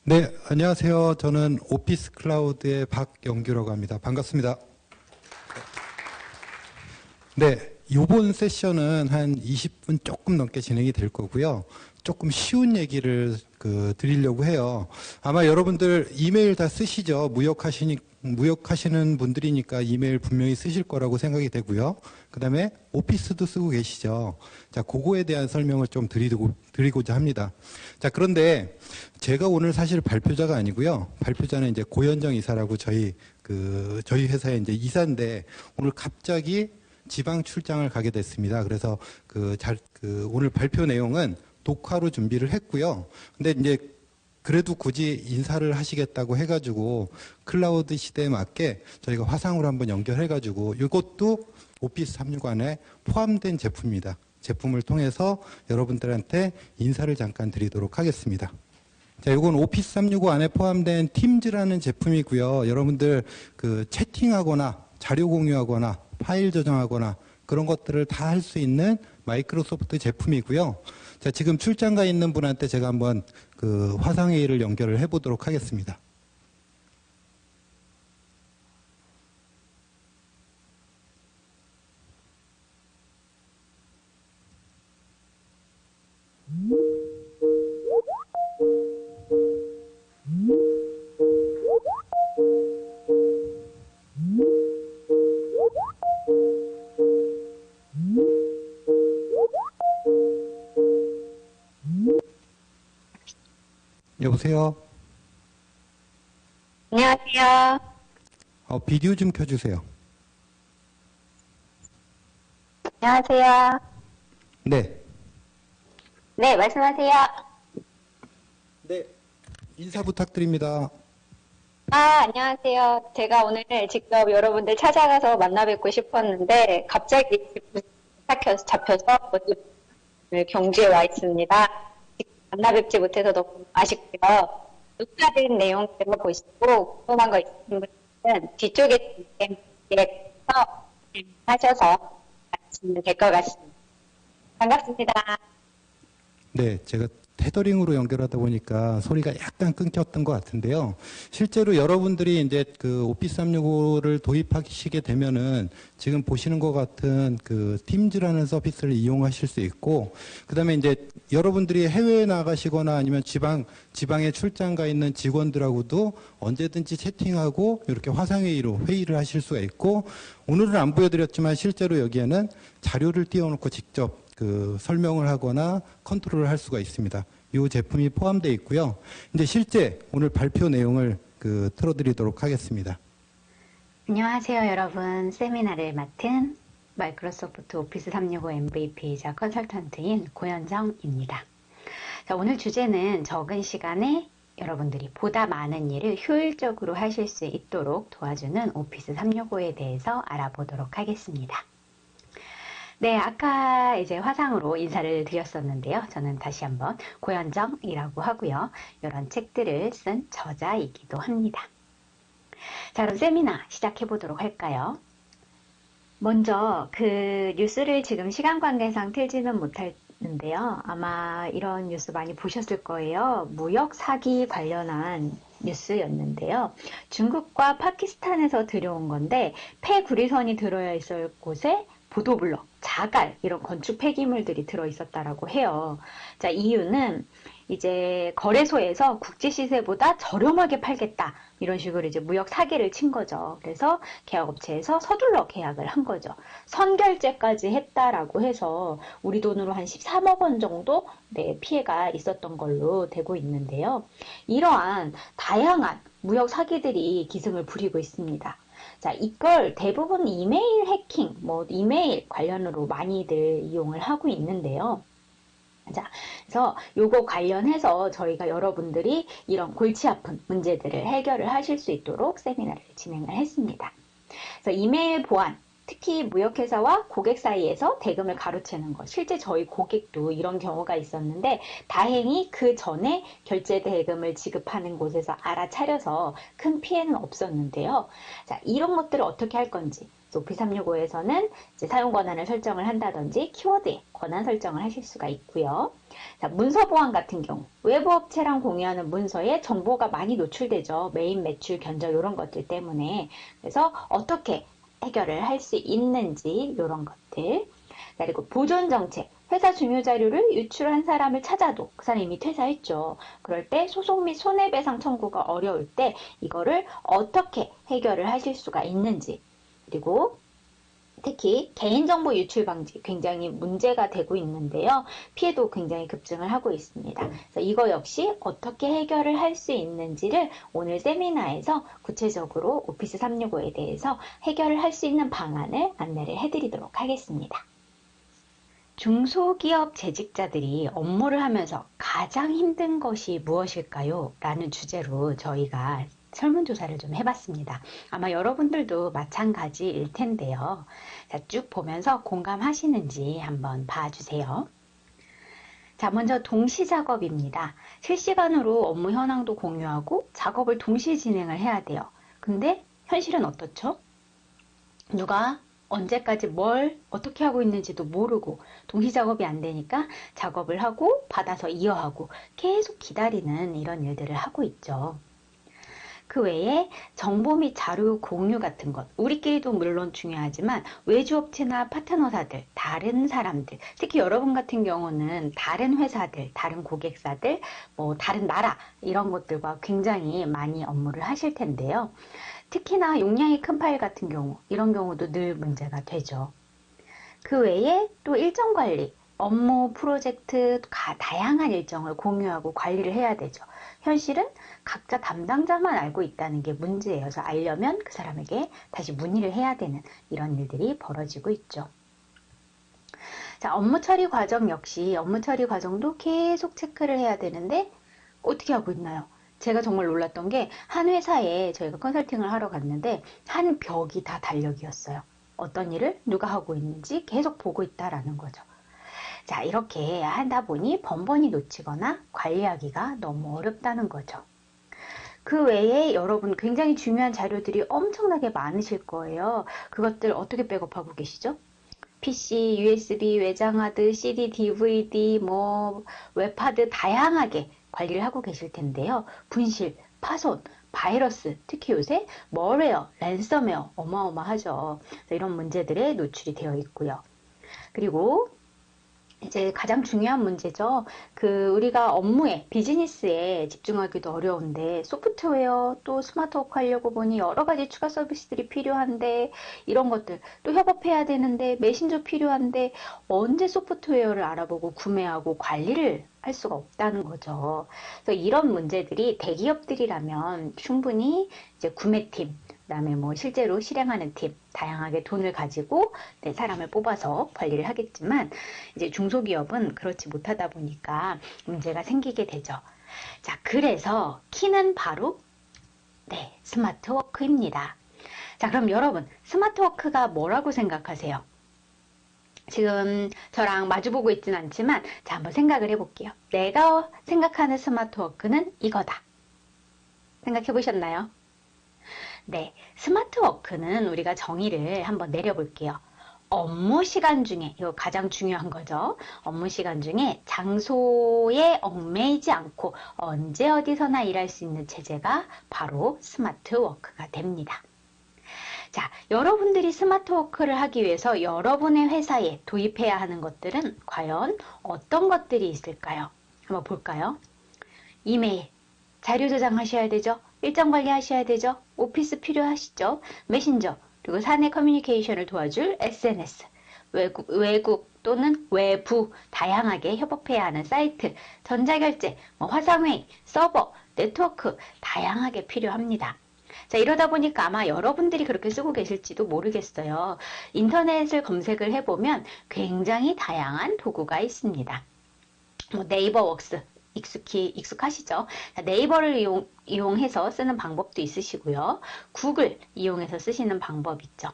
네, 안녕하세요. 저는 오피스 클라우드의 박영규라고 합니다. 반갑습니다. 네, 이번 세션은 한 20분 조금 넘게 진행이 될 거고요. 조금 쉬운 얘기를 드리려고 해요. 아마 여러분들 이메일 다 쓰시죠? 무역하시는 분들이니까 이메일 분명히 쓰실 거라고 생각이 되고요. 그 다음에 오피스도 쓰고 계시죠? 자, 그거에 대한 설명을 좀 드리고자 합니다. 자, 그런데 제가 오늘 사실 발표자가 아니고요. 발표자는 이제 고현정 이사라고 저희 회사의 이제 이사인데 오늘 갑자기 지방 출장을 가게 됐습니다. 그래서 오늘 발표 내용은 독화로 준비를 했고요. 근데 이제 그래도 굳이 인사를 하시겠다고 해가지고 클라우드 시대에 맞게 저희가 화상으로 한번 연결해가지고 이것도 오피스 365 포함된 제품입니다. 제품을 통해서 여러분들한테 인사를 잠깐 드리도록 하겠습니다. 자, 이건 오피스 365 안에 포함된 팀즈라는 제품이고요. 여러분들 채팅하거나 자료 공유하거나 파일 저장하거나 그런 것들을 다 할 수 있는 마이크로소프트 제품이고요. 자, 지금 출장 가 있는 분한테 제가 한번 화상회의를 연결을 해보도록 하겠습니다. 여보세요? 안녕하세요. 비디오 좀 켜주세요. 안녕하세요. 네. 네, 말씀하세요. 네. 인사 부탁드립니다. 안녕하세요. 제가 오늘 직접 여러분들 찾아가서 만나 뵙고 싶었는데, 갑자기 잡혀서 오늘 경주에 와 있습니다. 만나 뵙지 못해서 너무 아쉽고요. 녹화된 내용들을 보시고, 궁금한 거 있으신 분들은 뒤쪽에 서 하셔서 하시면 될 것 같습니다. 반갑습니다. 네, 제가 테더링으로 연결하다 보니까 소리가 약간 끊겼던 것 같은데요. 실제로 여러분들이 이제 오피스 365를 도입하시게 되면은 지금 보시는 것 같은 팀즈라는 서비스를 이용하실 수 있고, 그 다음에 이제 여러분들이 해외에 나가시거나 아니면 지방에 출장 가 있는 직원들하고도 언제든지 채팅하고 이렇게 화상회의로 회의를 하실 수가 있고, 오늘은 안 보여드렸지만 실제로 여기에는 자료를 띄워놓고 직접 설명을 하거나 컨트롤을 할 수가 있습니다. 이 제품이 포함되어 있고요. 이제 실제 오늘 발표 내용을 틀어드리도록 하겠습니다. 안녕하세요, 여러분. 세미나를 맡은 마이크로소프트 오피스 365 MVP이자 컨설턴트인 고현정입니다. 자, 오늘 주제는 적은 시간에 여러분들이 보다 많은 일을 효율적으로 하실 수 있도록 도와주는 오피스 365에 대해서 알아보도록 하겠습니다. 네, 아까 이제 화상으로 인사를 드렸었는데요. 저는 다시 한번 고현정이라고 하고요. 이런 책들을 쓴 저자이기도 합니다. 자, 그럼 세미나 시작해 보도록 할까요? 먼저 뉴스를 지금 시간 관계상 틀지는 못하는데요. 아마 이런 뉴스 많이 보셨을 거예요. 무역 사기 관련한 뉴스였는데요. 중국과 파키스탄에서 들여온 건데 폐구리선이 들어야 있을 곳에 보도블럭, 자갈 이런 건축 폐기물들이 들어있었다라고 해요. 자, 이유는 이제 거래소에서 국제 시세보다 저렴하게 팔겠다 이런 식으로 이제 무역 사기를 친 거죠. 그래서 계약업체에서 서둘러 계약을 한 거죠. 선결제까지 했다라고 해서 우리 돈으로 한 13억 원 정도 피해가 있었던 걸로 되고 있는데요. 이러한 다양한 무역 사기들이 기승을 부리고 있습니다. 자, 이걸 대부분 이메일 해킹, 이메일 관련으로 많이들 이용을 하고 있는데요. 자, 그래서 요거 관련해서 저희가 여러분들이 이런 골치 아픈 문제들을 해결을 하실 수 있도록 세미나를 진행을 했습니다. 그래서 이메일 보안, 특히 무역회사와 고객 사이에서 대금을 가로채는 것. 실제 저희 고객도 이런 경우가 있었는데 다행히 그 전에 결제 대금을 지급하는 곳에서 알아차려서 큰 피해는 없었는데요. 자, 이런 것들을 어떻게 할 건지 오피스 365에서는 이제 사용 권한을 설정을 한다든지 키워드에 권한 설정을 하실 수가 있고요. 자, 문서 보안 같은 경우 외부 업체랑 공유하는 문서에 정보가 많이 노출되죠. 메인, 매출, 견적 이런 것들 때문에. 그래서 어떻게 해결을 할 수 있는지 이런 것들. 그리고 보존 정책. 회사 중요 자료를 유출한 사람을 찾아도 그 사람이 이미 퇴사했죠. 그럴 때 소송 및 손해배상 청구가 어려울 때 이거를 어떻게 해결을 하실 수가 있는지. 그리고 특히 개인정보 유출 방지 굉장히 문제가 되고 있는데요. 피해도 굉장히 급증을 하고 있습니다. 그래서 이거 역시 어떻게 해결을 할 수 있는지를 오늘 세미나에서 구체적으로 오피스 365에 대해서 해결을 할 수 있는 방안을 안내를 해드리도록 하겠습니다. 중소기업 재직자들이 업무를 하면서 가장 힘든 것이 무엇일까요? 라는 주제로 저희가 설문조사를 좀 해봤습니다. 아마 여러분들도 마찬가지일 텐데요. 자, 쭉 보면서 공감하시는지 한번 봐주세요. 자, 먼저 동시 작업입니다. 실시간으로 업무 현황도 공유하고 작업을 동시 진행을 해야 돼요. 근데 현실은 어떻죠? 누가 언제까지 뭘 어떻게 하고 있는지도 모르고 동시 작업이 안 되니까 작업을 하고 받아서 이어하고 계속 기다리는 이런 일들을 하고 있죠. 그 외에 정보 및 자료 공유 같은 것, 우리끼리도 물론 중요하지만 외주업체나 파트너사들, 다른 사람들, 특히 여러분 같은 경우는 다른 회사들, 다른 고객사들, 뭐 다른 나라 이런 것들과 굉장히 많이 업무를 하실 텐데요. 특히나 용량이 큰 파일 같은 경우, 이런 경우도 늘 문제가 되죠. 그 외에 또 일정 관리, 업무, 프로젝트, 다양한 일정을 공유하고 관리를 해야 되죠. 현실은 각자 담당자만 알고 있다는 게 문제예요. 그래서 알려면 그 사람에게 다시 문의를 해야 되는 이런 일들이 벌어지고 있죠. 자, 업무 처리 과정 역시 업무 처리 과정도 계속 체크를 해야 되는데 어떻게 하고 있나요? 제가 정말 놀랐던 게 한 회사에 저희가 컨설팅을 하러 갔는데 한 벽이 다 달력이었어요. 어떤 일을 누가 하고 있는지 계속 보고 있다라는 거죠. 자, 이렇게 하다 보니 번번이 놓치거나 관리하기가 너무 어렵다는 거죠. 그 외에 여러분 굉장히 중요한 자료들이 엄청나게 많으실 거예요. 그것들 어떻게 백업하고 계시죠? PC, USB, 외장하드, CD, DVD, 웹하드 다양하게 관리를 하고 계실 텐데요. 분실, 파손, 바이러스, 특히 요새 멀웨어, 랜섬웨어 어마어마하죠. 이런 문제들에 노출이 되어 있고요. 그리고 이제 가장 중요한 문제죠. 우리가 업무에, 비즈니스에 집중하기도 어려운데 소프트웨어 또 스마트워크 하려고 보니 여러 가지 추가 서비스들이 필요한데 이런 것들 또 협업해야 되는데 메신저 필요한데 언제 소프트웨어를 알아보고 구매하고 관리를 할 수가 없다는 거죠. 그래서 이런 문제들이 대기업들이라면 충분히 이제 구매팀, 그다음에 실제로 실행하는 팀, 다양하게 돈을 가지고 사람을 뽑아서 관리를 하겠지만 이제 중소기업은 그렇지 못하다 보니까 문제가 생기게 되죠. 자, 그래서 키는 바로 스마트워크입니다. 자, 그럼 여러분 스마트워크가 뭐라고 생각하세요? 지금 저랑 마주보고 있진 않지만 자, 한번 생각을 해볼게요. 내가 생각하는 스마트워크는 이거다. 생각해 보셨나요? 네, 스마트워크는 우리가 정의를 한번 내려볼게요. 업무 시간 중에, 이거 가장 중요한 거죠. 업무 시간 중에 장소에 얽매이지 않고 언제 어디서나 일할 수 있는 체제가 바로 스마트워크가 됩니다. 자, 여러분들이 스마트워크를 하기 위해서 여러분의 회사에 도입해야 하는 것들은 과연 어떤 것들이 있을까요? 한번 볼까요? 이메일, 자료 저장하셔야 되죠? 일정 관리하셔야 되죠? 오피스 필요하시죠? 메신저, 그리고 사내 커뮤니케이션을 도와줄 SNS, 외국 또는 외부 다양하게 협업해야 하는 사이트, 전자결제, 화상회의, 서버, 네트워크 다양하게 필요합니다. 자, 이러다 보니까 아마 여러분들이 그렇게 쓰고 계실지도 모르겠어요. 인터넷을 검색을 해보면 굉장히 다양한 도구가 있습니다. 네이버 웍스 익숙하시죠? 네이버를 이용해서 쓰는 방법도 있으시고요. 구글 이용해서 쓰시는 방법 있죠.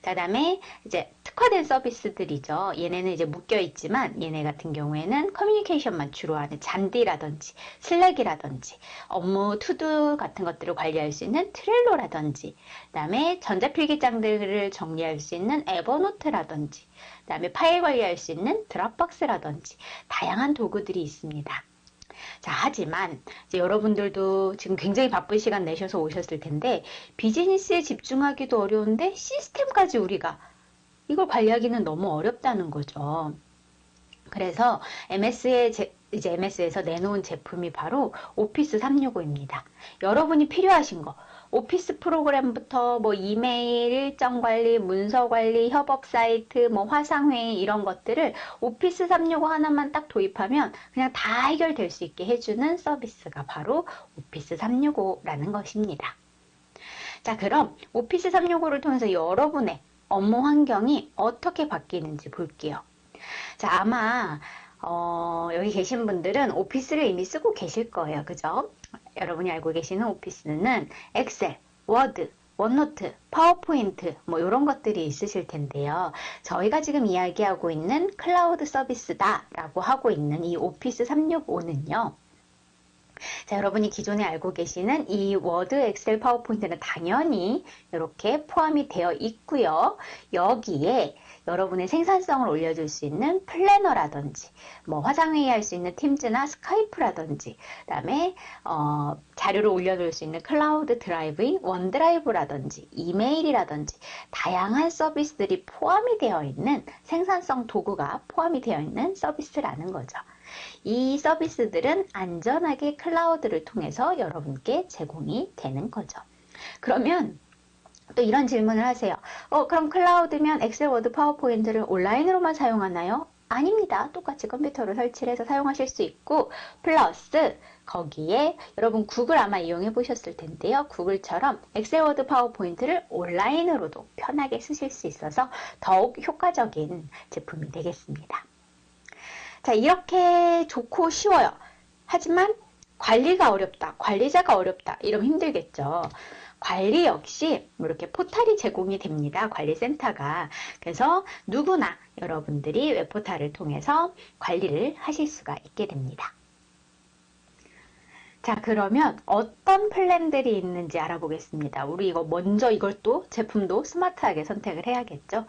자, 그다음에 이제 특화된 서비스들이죠. 얘네는 이제 묶여 있지만 얘네 같은 경우에는 커뮤니케이션만 주로 하는 잔디라든지 슬랙이라든지 업무 투두 같은 것들을 관리할 수 있는 트렐로라든지 그다음에 전자필기장들을 정리할 수 있는 에버노트라든지 그다음에 파일 관리할 수 있는 드롭박스라든지 다양한 도구들이 있습니다. 자, 하지만 이제 여러분들도 지금 굉장히 바쁜 시간 내셔서 오셨을 텐데 비즈니스에 집중하기도 어려운데 시스템까지 우리가 이걸 관리하기는 너무 어렵다는 거죠. 그래서 이제 MS에서 내놓은 제품이 바로 오피스 365입니다. 여러분이 필요하신 거 오피스 프로그램부터 뭐 이메일, 일정 관리, 문서 관리, 협업 사이트, 뭐 화상회의 이런 것들을 오피스 365 하나만 딱 도입하면 그냥 다 해결될 수 있게 해주는 서비스가 바로 오피스 365라는 것입니다. 자, 그럼 오피스 365를 통해서 여러분의 업무 환경이 어떻게 바뀌는지 볼게요. 자, 아마 여기 계신 분들은 오피스를 이미 쓰고 계실 거예요. 그죠? 여러분이 알고 계시는 오피스는 엑셀, 워드, 원노트, 파워포인트 뭐 이런 것들이 있으실 텐데요. 저희가 지금 이야기하고 있는 클라우드 서비스다 라고 하고 있는 이 오피스 365는요. 자, 여러분이 기존에 알고 계시는 이 워드, 엑셀, 파워포인트는 당연히 이렇게 포함이 되어 있고요. 여기에 여러분의 생산성을 올려줄 수 있는 플래너라든지 뭐 화상회의 할 수 있는 팀즈나 스카이프라든지 그다음에 자료를 올려놓을 수 있는 클라우드 드라이브인 원드라이브라든지 이메일이라든지 다양한 서비스들이 포함이 되어 있는 생산성 도구가 포함이 되어 있는 서비스라는 거죠. 이 서비스들은 안전하게 클라우드를 통해서 여러분께 제공이 되는 거죠. 그러면 또 이런 질문을 하세요. 그럼 클라우드면 엑셀, 워드, 파워포인트를 온라인으로만 사용하나요? 아닙니다. 똑같이 컴퓨터로 설치를 해서 사용하실 수 있고 플러스 거기에 여러분 구글 아마 이용해 보셨을 텐데요. 구글처럼 엑셀, 워드, 파워포인트를 온라인으로도 편하게 쓰실 수 있어서 더욱 효과적인 제품이 되겠습니다. 자, 이렇게 좋고 쉬워요. 하지만 관리가 어렵다, 관리자가 어렵다 이러면 힘들겠죠. 관리 역시 이렇게 포탈이 제공이 됩니다. 관리센터가. 그래서 누구나 여러분들이 웹포탈을 통해서 관리를 하실 수가 있게 됩니다. 자, 그러면 어떤 플랜들이 있는지 알아보겠습니다. 우리 이거 먼저 이것도 제품도 스마트하게 선택을 해야겠죠.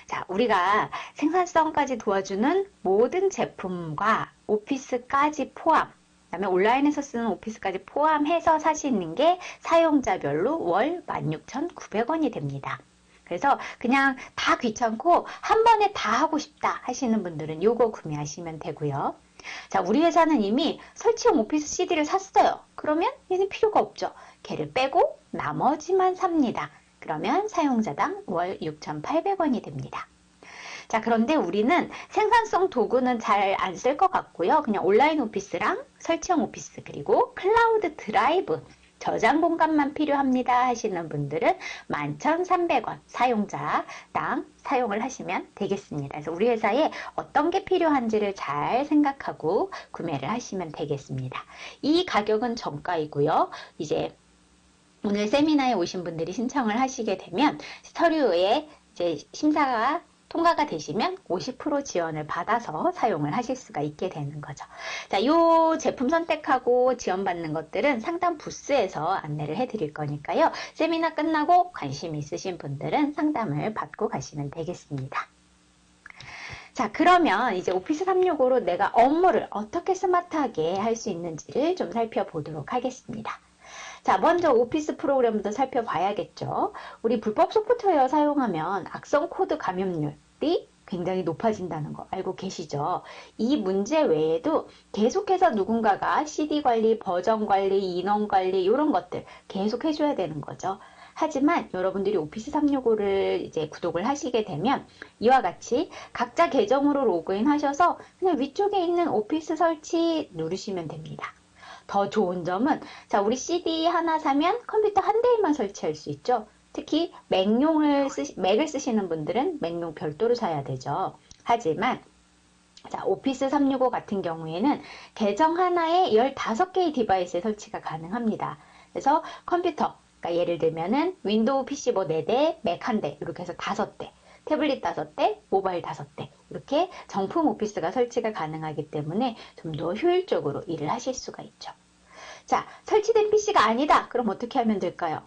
자, 우리가 생산성까지 도와주는 모든 제품과 오피스까지 포함, 그다음에 온라인에서 쓰는 오피스까지 포함해서 사시는 게 사용자별로 월 16,900원이 됩니다. 그래서 그냥 다 귀찮고 한 번에 다 하고 싶다 하시는 분들은 요거 구매하시면 되고요. 자, 우리 회사는 이미 설치형 오피스 CD를 샀어요. 그러면 얘는 필요가 없죠. 걔를 빼고 나머지만 삽니다. 그러면 사용자당 월 6,800원이 됩니다. 자, 그런데 우리는 생산성 도구는 잘 안 쓸 것 같고요. 그냥 온라인 오피스랑 설치형 오피스 그리고 클라우드 드라이브 저장 공간만 필요합니다 하시는 분들은 11,300원 사용자당 사용을 하시면 되겠습니다. 그래서 우리 회사에 어떤 게 필요한지를 잘 생각하고 구매를 하시면 되겠습니다. 이 가격은 정가이고요. 이제 오늘 세미나에 오신 분들이 신청을 하시게 되면 서류에 이제 심사가 통과가 되시면 50% 지원을 받아서 사용을 하실 수가 있게 되는 거죠. 자, 이 제품 선택하고 지원받는 것들은 상담 부스에서 안내를 해드릴 거니까요. 세미나 끝나고 관심 있으신 분들은 상담을 받고 가시면 되겠습니다. 자, 그러면 이제 오피스 365로 내가 업무를 어떻게 스마트하게 할 수 있는지를 좀 살펴보도록 하겠습니다. 자, 먼저 오피스 프로그램부터 살펴봐야겠죠. 우리 불법 소프트웨어 사용하면 악성 코드 감염률이 굉장히 높아진다는 거 알고 계시죠? 이 문제 외에도 계속해서 누군가가 CD 관리, 버전 관리, 인원 관리 이런 것들 계속 해줘야 되는 거죠. 하지만 여러분들이 오피스 365를 이제 구독을 하시게 되면 이와 같이 각자 계정으로 로그인 하셔서 그냥 위쪽에 있는 오피스 설치 누르시면 됩니다. 더 좋은 점은 자, 우리 CD 하나 사면 컴퓨터 한 대에만 설치할 수 있죠. 특히 맥을 쓰시는 분들은 맥용 별도로 사야 되죠. 하지만 자, 오피스 365 같은 경우에는 계정 하나에 15개의 디바이스에 설치가 가능합니다. 그래서 컴퓨터 그러니까 예를 들면은 윈도우 PC 뭐 4대, 맥 1대 이렇게 해서 5대, 태블릿 5대, 모바일 5대 이렇게 정품 오피스가 설치가 가능하기 때문에 좀 더 효율적으로 일을 하실 수가 있죠. 자, 설치된 PC가 아니다. 그럼 어떻게 하면 될까요?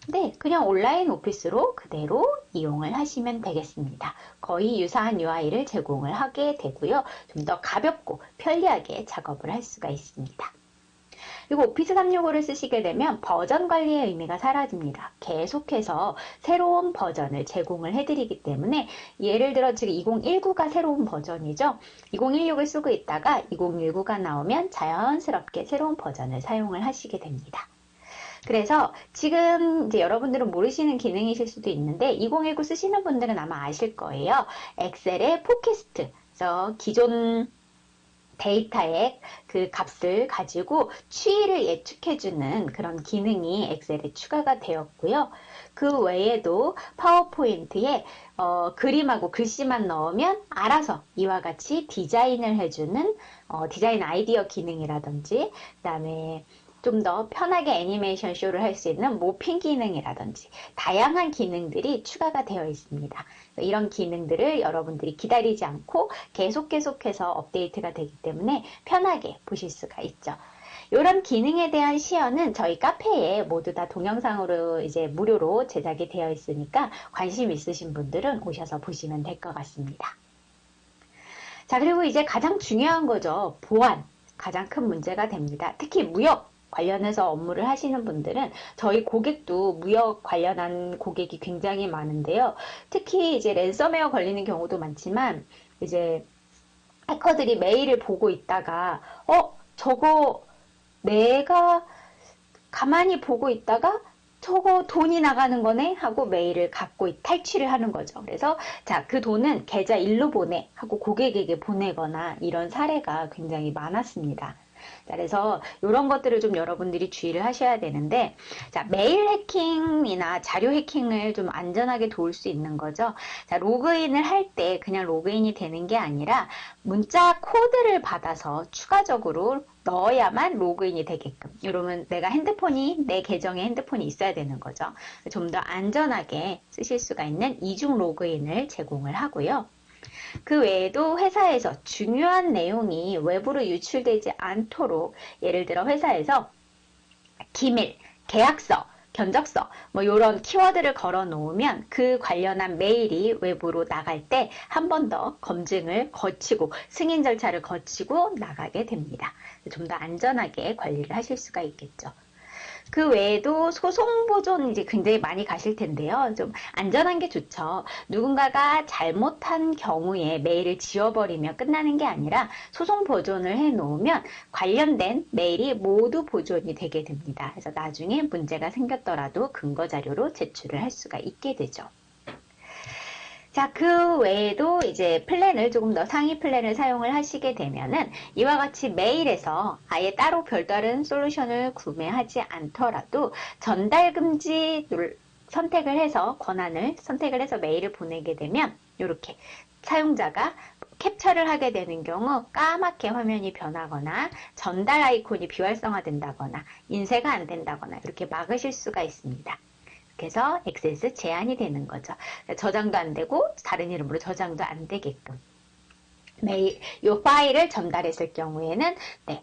네, 그냥 온라인 오피스로 그대로 이용을 하시면 되겠습니다. 거의 유사한 UI를 제공을 하게 되고요. 좀 더 가볍고 편리하게 작업을 할 수가 있습니다. 그리고 오피스 365를 쓰시게 되면 버전 관리의 의미가 사라집니다. 계속해서 새로운 버전을 제공을 해드리기 때문에 예를 들어 지금 2019가 새로운 버전이죠. 2016을 쓰고 있다가 2019가 나오면 자연스럽게 새로운 버전을 사용을 하시게 됩니다. 그래서 지금 이제 여러분들은 모르시는 기능이실 수도 있는데 2019 쓰시는 분들은 아마 아실 거예요. 엑셀의 포캐스트. 그래서 기존 데이터의 그 값을 가지고 추이를 예측해주는 그런 기능이 엑셀에 추가가 되었고요. 그 외에도 파워포인트에 그림하고 글씨만 넣으면 알아서 이와 같이 디자인을 해주는 디자인 아이디어 기능이라든지 그다음에 좀 더 편하게 애니메이션 쇼를 할 수 있는 모핑 기능이라든지 다양한 기능들이 추가가 되어 있습니다. 이런 기능들을 여러분들이 기다리지 않고 계속해서 업데이트가 되기 때문에 편하게 보실 수가 있죠. 이런 기능에 대한 시연은 저희 카페에 모두 다 동영상으로 이제 무료로 제작이 되어 있으니까 관심 있으신 분들은 오셔서 보시면 될 것 같습니다. 자, 그리고 이제 가장 중요한 거죠. 보안. 가장 큰 문제가 됩니다. 특히 무역 관련해서 업무를 하시는 분들은 저희 고객도 무역 관련한 고객이 굉장히 많은데요. 특히 이제 랜섬웨어 걸리는 경우도 많지만 이제 해커들이 메일을 보고 있다가 저거 내가 가만히 보고 있다가 저거 돈이 나가는 거네 하고 메일을 갖고 탈취를 하는 거죠. 그래서 자, 그 돈은 계좌 일로 보내 하고 고객에게 보내거나 이런 사례가 굉장히 많았습니다. 자, 그래서 이런 것들을 좀 여러분들이 주의를 하셔야 되는데, 자, 메일 해킹이나 자료 해킹을 좀 안전하게 도울 수 있는 거죠. 자, 로그인을 할 때 그냥 로그인이 되는 게 아니라 문자 코드를 받아서 추가적으로 넣어야만 로그인이 되게끔. 이러면 내가 내 계정에 핸드폰이 있어야 되는 거죠. 좀 더 안전하게 쓰실 수가 있는 이중 로그인을 제공을 하고요. 그 외에도 회사에서 중요한 내용이 외부로 유출되지 않도록 예를 들어 회사에서 기밀, 계약서, 견적서 뭐 이런 키워드를 걸어 놓으면 그 관련한 메일이 외부로 나갈 때 한 번 더 검증을 거치고 승인 절차를 거치고 나가게 됩니다. 좀 더 안전하게 관리를 하실 수가 있겠죠. 그 외에도 소송 보존 이제 굉장히 많이 가실 텐데요. 좀 안전한 게 좋죠. 누군가가 잘못한 경우에 메일을 지워버리면 끝나는 게 아니라 소송 보존을 해 놓으면 관련된 메일이 모두 보존이 되게 됩니다. 그래서 나중에 문제가 생겼더라도 근거 자료로 제출을 할 수가 있게 되죠. 자, 그 외에도 이제 플랜을 조금 더 상위 플랜을 사용을 하시게 되면은 이와 같이 메일에서 아예 따로 별다른 솔루션을 구매하지 않더라도 전달 금지 선택을 해서 권한을 선택을 해서 메일을 보내게 되면 이렇게 사용자가 캡처를 하게 되는 경우 까맣게 화면이 변하거나 전달 아이콘이 비활성화된다거나 인쇄가 안 된다거나 이렇게 막으실 수가 있습니다. 그래서 액세스 제한이 되는 거죠. 저장도 안 되고 다른 이름으로 저장도 안 되게끔. 이 파일을 전달했을 경우에는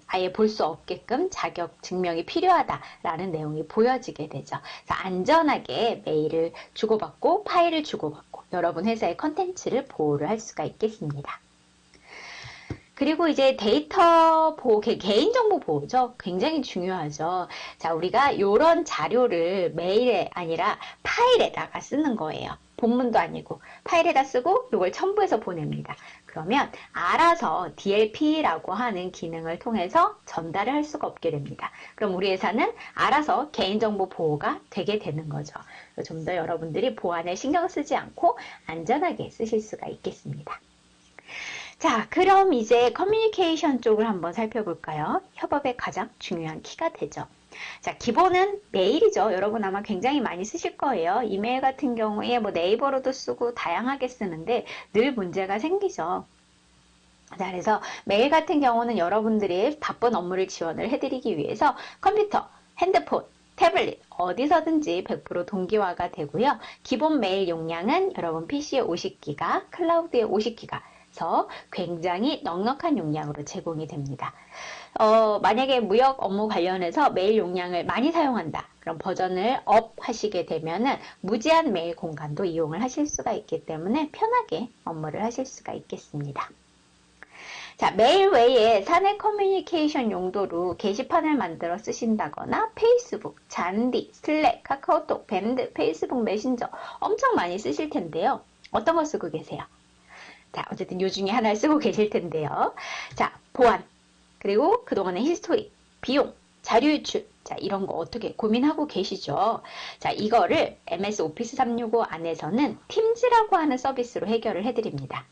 아예 볼 수 없게끔 자격 증명이 필요하다라는 내용이 보여지게 되죠. 그래서 안전하게 메일을 주고받고 파일을 주고받고 여러분 회사의 컨텐츠를 보호를 할 수가 있겠습니다. 그리고 이제 데이터 보호, 개인정보 보호죠. 굉장히 중요하죠. 자, 우리가 이런 자료를 메일에 아니라 파일에다가 쓰는 거예요. 본문도 아니고 파일에다 쓰고 이걸 첨부해서 보냅니다. 그러면 알아서 DLP라고 하는 기능을 통해서 전달을 할 수가 없게 됩니다. 그럼 우리 회사는 알아서 개인정보 보호가 되게 되는 거죠. 좀 더 여러분들이 보안에 신경 쓰지 않고 안전하게 쓰실 수가 있겠습니다. 자, 그럼 이제 커뮤니케이션 쪽을 한번 살펴볼까요? 협업의 가장 중요한 키가 되죠. 자, 기본은 메일이죠. 여러분 아마 굉장히 많이 쓰실 거예요. 이메일 같은 경우에 뭐 네이버로도 쓰고 다양하게 쓰는데 늘 문제가 생기죠. 자, 그래서 메일 같은 경우는 여러분들이 바쁜 업무를 지원을 해드리기 위해서 컴퓨터, 핸드폰, 태블릿 어디서든지 100% 동기화가 되고요. 기본 메일 용량은 여러분 PC에 50기가, 클라우드에 50기가, 그래서 굉장히 넉넉한 용량으로 제공이 됩니다. 만약에 무역 업무 관련해서 메일 용량을 많이 사용한다. 그럼 버전을 업 하시게 되면은 무제한 메일 공간도 이용을 하실 수가 있기 때문에 편하게 업무를 하실 수가 있겠습니다. 자, 메일 외에 사내 커뮤니케이션 용도로 게시판을 만들어 쓰신다거나 페이스북, 잔디, 슬랙, 카카오톡, 밴드, 페이스북 메신저 엄청 많이 쓰실 텐데요. 어떤 거 쓰고 계세요? 자, 어쨌든 요 중에 하나를 쓰고 계실 텐데요. 자, 보안, 그리고 그동안의 히스토리, 비용, 자료 유출, 자, 이런 거 어떻게 고민하고 계시죠? 자, 이거를 MS 오피스 365 안에서는 팀즈라고 하는 서비스로 해결을 해드립니다.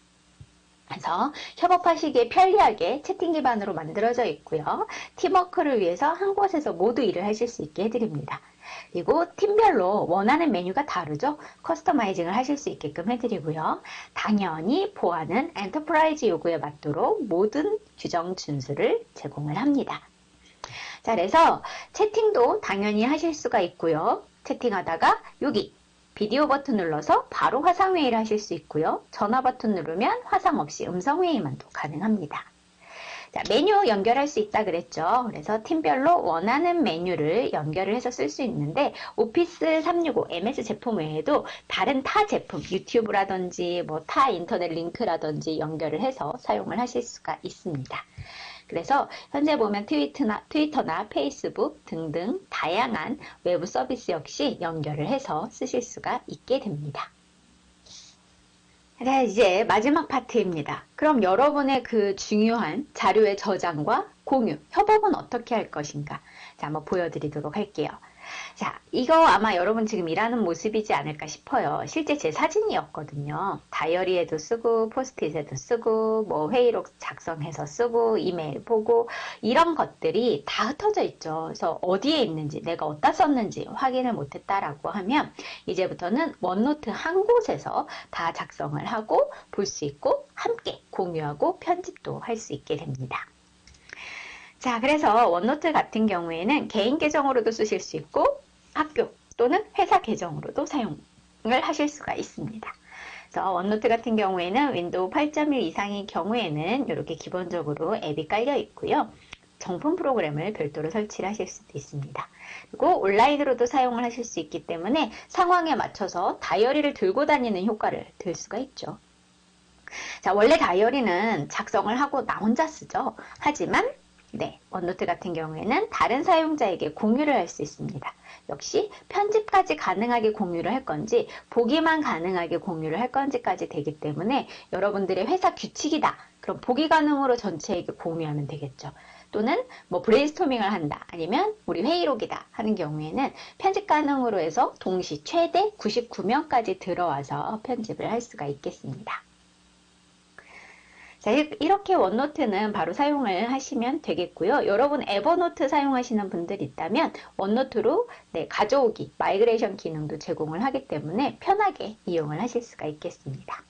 그래서 협업하시기에 편리하게 채팅 기반으로 만들어져 있고요. 팀워크를 위해서 한 곳에서 모두 일을 하실 수 있게 해드립니다. 그리고 팀별로 원하는 메뉴가 다르죠. 커스터마이징을 하실 수 있게끔 해드리고요. 당연히 보안은 엔터프라이즈 요구에 맞도록 모든 규정 준수를 제공을 합니다. 자, 그래서 채팅도 당연히 하실 수가 있고요. 채팅하다가 여기 비디오 버튼 눌러서 바로 화상회의를 하실 수 있고요. 전화 버튼 누르면 화상 없이 음성회의만도 가능합니다. 자, 메뉴 연결할 수 있다 그랬죠. 그래서 팀별로 원하는 메뉴를 연결을 해서 쓸 수 있는데 오피스 365 MS 제품 외에도 다른 타 제품 유튜브라든지 뭐 타 인터넷 링크라든지 연결을 해서 사용을 하실 수가 있습니다. 그래서 현재 보면 트위터나 페이스북 등등 다양한 외부 서비스 역시 연결을 해서 쓰실 수가 있게 됩니다. 네, 이제 마지막 파트입니다. 그럼 여러분의 그 중요한 자료의 저장과 공유, 협업은 어떻게 할 것인가? 자, 한번 보여드리도록 할게요. 자, 이거 아마 여러분 지금 일하는 모습이지 않을까 싶어요. 실제 제 사진이었거든요. 다이어리에도 쓰고, 포스트잇에도 쓰고, 뭐 회의록 작성해서 쓰고, 이메일 보고, 이런 것들이 다 흩어져 있죠. 그래서 어디에 있는지, 내가 어디다 썼는지 확인을 못했다라고 하면, 이제부터는 원노트 한 곳에서 다 작성을 하고, 볼 수 있고, 함께 공유하고 편집도 할 수 있게 됩니다. 자, 그래서 원노트 같은 경우에는 개인 계정으로도 쓰실 수 있고 학교 또는 회사 계정으로도 사용을 하실 수가 있습니다. 그래서 원노트 같은 경우에는 윈도우 8.1 이상인 경우에는 이렇게 기본적으로 앱이 깔려 있고요. 정품 프로그램을 별도로 설치를 하실 수도 있습니다. 그리고 온라인으로도 사용을 하실 수 있기 때문에 상황에 맞춰서 다이어리를 들고 다니는 효과를 들 수가 있죠. 자, 원래 다이어리는 작성을 하고 나 혼자 쓰죠. 하지만 네, 원노트 같은 경우에는 다른 사용자에게 공유를 할 수 있습니다. 역시 편집까지 가능하게 공유를 할 건지 보기만 가능하게 공유를 할 건지까지 되기 때문에 여러분들의 회사 규칙이다. 그럼 보기 가능으로 전체에게 공유하면 되겠죠. 또는 뭐 브레인스토밍을 한다. 아니면 우리 회의록이다 하는 경우에는 편집 가능으로 해서 동시 최대 99명까지 들어와서 편집을 할 수가 있겠습니다. 자, 이렇게 원노트는 바로 사용을 하시면 되겠고요. 여러분 에버노트 사용하시는 분들 있다면 원노트로 가져오기, 마이그레이션 기능도 제공을 하기 때문에 편하게 이용을 하실 수가 있겠습니다.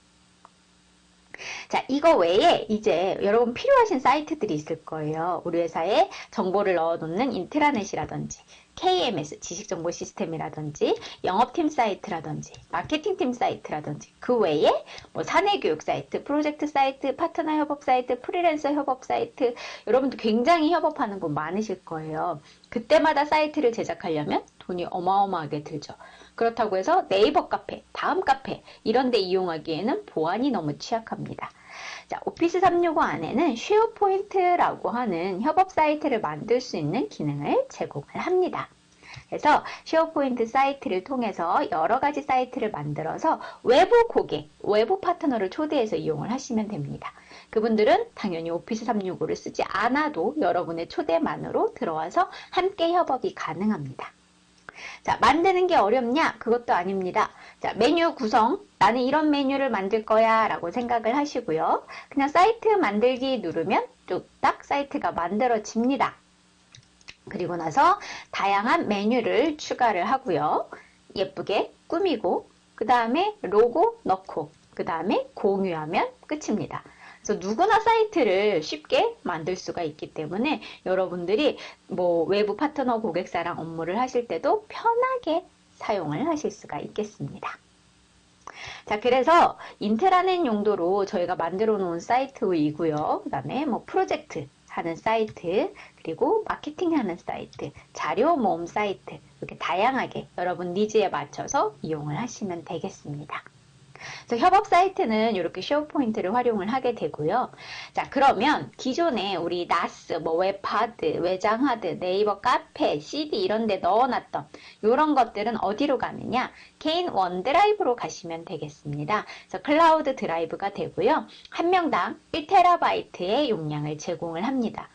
자, 이거 외에 이제 여러분 필요하신 사이트들이 있을 거예요. 우리 회사에 정보를 넣어놓는 인트라넷이라든지 KMS 지식정보 시스템이라든지 영업팀 사이트라든지 마케팅팀 사이트라든지 그 외에 뭐 사내교육 사이트, 프로젝트 사이트, 파트너 협업 사이트, 프리랜서 협업 사이트 여러분도 굉장히 협업하는 분 많으실 거예요. 그때마다 사이트를 제작하려면 돈이 어마어마하게 들죠. 그렇다고 해서 네이버 카페, 다음 카페 이런 데 이용하기에는 보안이 너무 취약합니다. 자, 오피스 365 안에는 쉐어포인트라고 하는 협업 사이트를 만들 수 있는 기능을 제공을 합니다. 그래서 쉐어포인트 사이트를 통해서 여러 가지 사이트를 만들어서 외부 고객, 외부 파트너를 초대해서 이용을 하시면 됩니다. 그분들은 당연히 오피스 365를 쓰지 않아도 여러분의 초대만으로 들어와서 함께 협업이 가능합니다. 자, 만드는 게 어렵냐? 그것도 아닙니다. 자, 메뉴 구성. 나는 이런 메뉴를 만들 거야 라고 생각을 하시고요. 그냥 사이트 만들기 누르면 뚝딱 사이트가 만들어집니다. 그리고 나서 다양한 메뉴를 추가를 하고요. 예쁘게 꾸미고 그 다음에 로고 넣고 그 다음에 공유하면 끝입니다. 그래서 누구나 사이트를 쉽게 만들 수가 있기 때문에 여러분들이 뭐 외부 파트너 고객사랑 업무를 하실 때도 편하게 사용을 하실 수가 있겠습니다. 자, 그래서 인트라넷 용도로 저희가 만들어 놓은 사이트이고요. 그 다음에 뭐 프로젝트 하는 사이트, 그리고 마케팅 하는 사이트, 자료 모음 사이트, 이렇게 다양하게 여러분 니즈에 맞춰서 이용을 하시면 되겠습니다. 그래서 협업 사이트는 이렇게 쉐어포인트를 활용을 하게 되고요. 자, 그러면 기존에 우리 나스, 뭐 웹하드, 외장하드, 네이버 카페, CD 이런 데 넣어놨던 이런 것들은 어디로 가느냐? 개인 원드라이브로 가시면 되겠습니다. 그래서 클라우드 드라이브가 되고요. 한 명당 1TB의 용량을 제공을 합니다.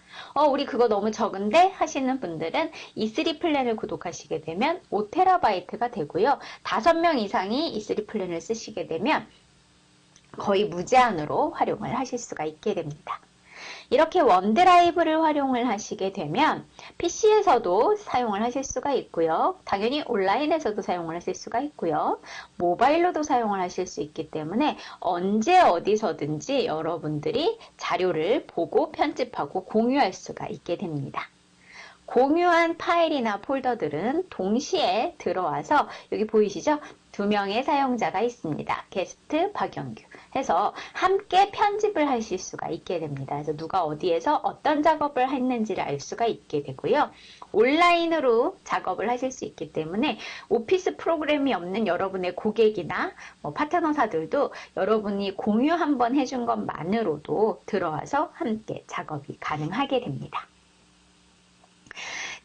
우리 그거 너무 적은데 하시는 분들은 E3 플랜을 구독하시게 되면 5TB가 되고요. 5명 이상이 E3 플랜을 쓰시게 되면 거의 무제한으로 활용을 하실 수가 있게 됩니다. 이렇게 원드라이브를 활용을 하시게 되면 PC에서도 사용을 하실 수가 있고요. 당연히 온라인에서도 사용을 하실 수가 있고요. 모바일로도 사용을 하실 수 있기 때문에 언제 어디서든지 여러분들이 자료를 보고 편집하고 공유할 수가 있게 됩니다. 공유한 파일이나 폴더들은 동시에 들어와서 여기 보이시죠? 2명의 사용자가 있습니다. 게스트 박영규 해서 함께 편집을 하실 수가 있게 됩니다. 그래서 누가 어디에서 어떤 작업을 했는지를 알 수가 있게 되고요. 온라인으로 작업을 하실 수 있기 때문에 오피스 프로그램이 없는 여러분의 고객이나 뭐 파트너사들도 여러분이 공유 한번 해준 것만으로도 들어와서 함께 작업이 가능하게 됩니다.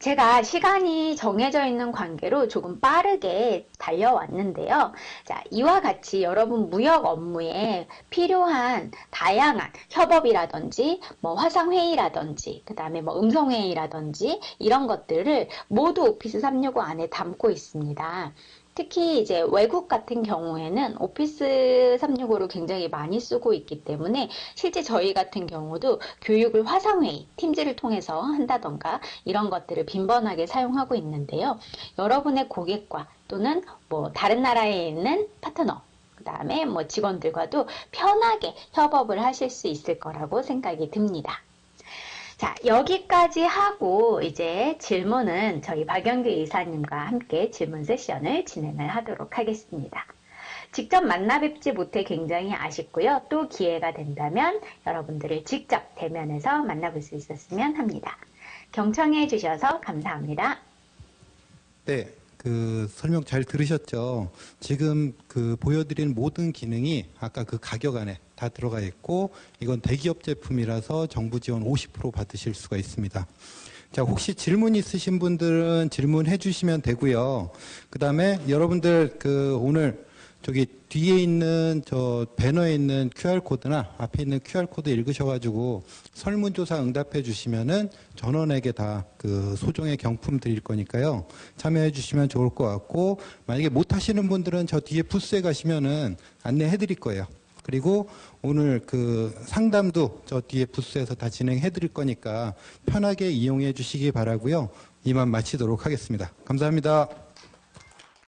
제가 시간이 정해져 있는 관계로 조금 빠르게 달려왔는데요. 자, 이와 같이 여러분 무역 업무에 필요한 다양한 협업이라든지 뭐 화상회의라든지 그 다음에 뭐 음성회의라든지 이런 것들을 모두 오피스 365 안에 담고 있습니다. 특히 이제 외국 같은 경우에는 오피스 365를 굉장히 많이 쓰고 있기 때문에 실제 저희 같은 경우도 교육을 화상회의, 팀즈를 통해서 한다던가 이런 것들을 빈번하게 사용하고 있는데요. 여러분의 고객과 또는 뭐 다른 나라에 있는 파트너, 그 다음에 뭐 직원들과도 편하게 협업을 하실 수 있을 거라고 생각이 듭니다. 자, 여기까지 하고 이제 질문은 저희 박영규 이사님과 함께 질문 세션을 진행을 하도록 하겠습니다. 직접 만나 뵙지 못해 굉장히 아쉽고요. 또 기회가 된다면 여러분들을 직접 대면해서 만나볼 수 있었으면 합니다. 경청해 주셔서 감사합니다. 네, 그 설명 잘 들으셨죠? 지금 그 보여드린 모든 기능이 아까 그 가격 안에 다 들어가 있고 이건 대기업 제품이라서 정부 지원 50% 받으실 수가 있습니다. 자, 혹시 질문 있으신 분들은 질문해 주시면 되고요. 그다음에 여러분들 그 오늘 저기 뒤에 있는 저 배너에 있는 QR코드나 앞에 있는 QR코드 읽으셔가지고 설문조사 응답해 주시면은 전원에게 다 그 소정의 경품 드릴 거니까요. 참여해 주시면 좋을 것 같고, 만약에 못 하시는 분들은 저 뒤에 부스에 가시면은 안내해 드릴 거예요. 그리고 오늘 그 상담도 저 뒤에 부스에서 다 진행해 드릴 거니까 편하게 이용해 주시기 바라고요. 이만 마치도록 하겠습니다. 감사합니다.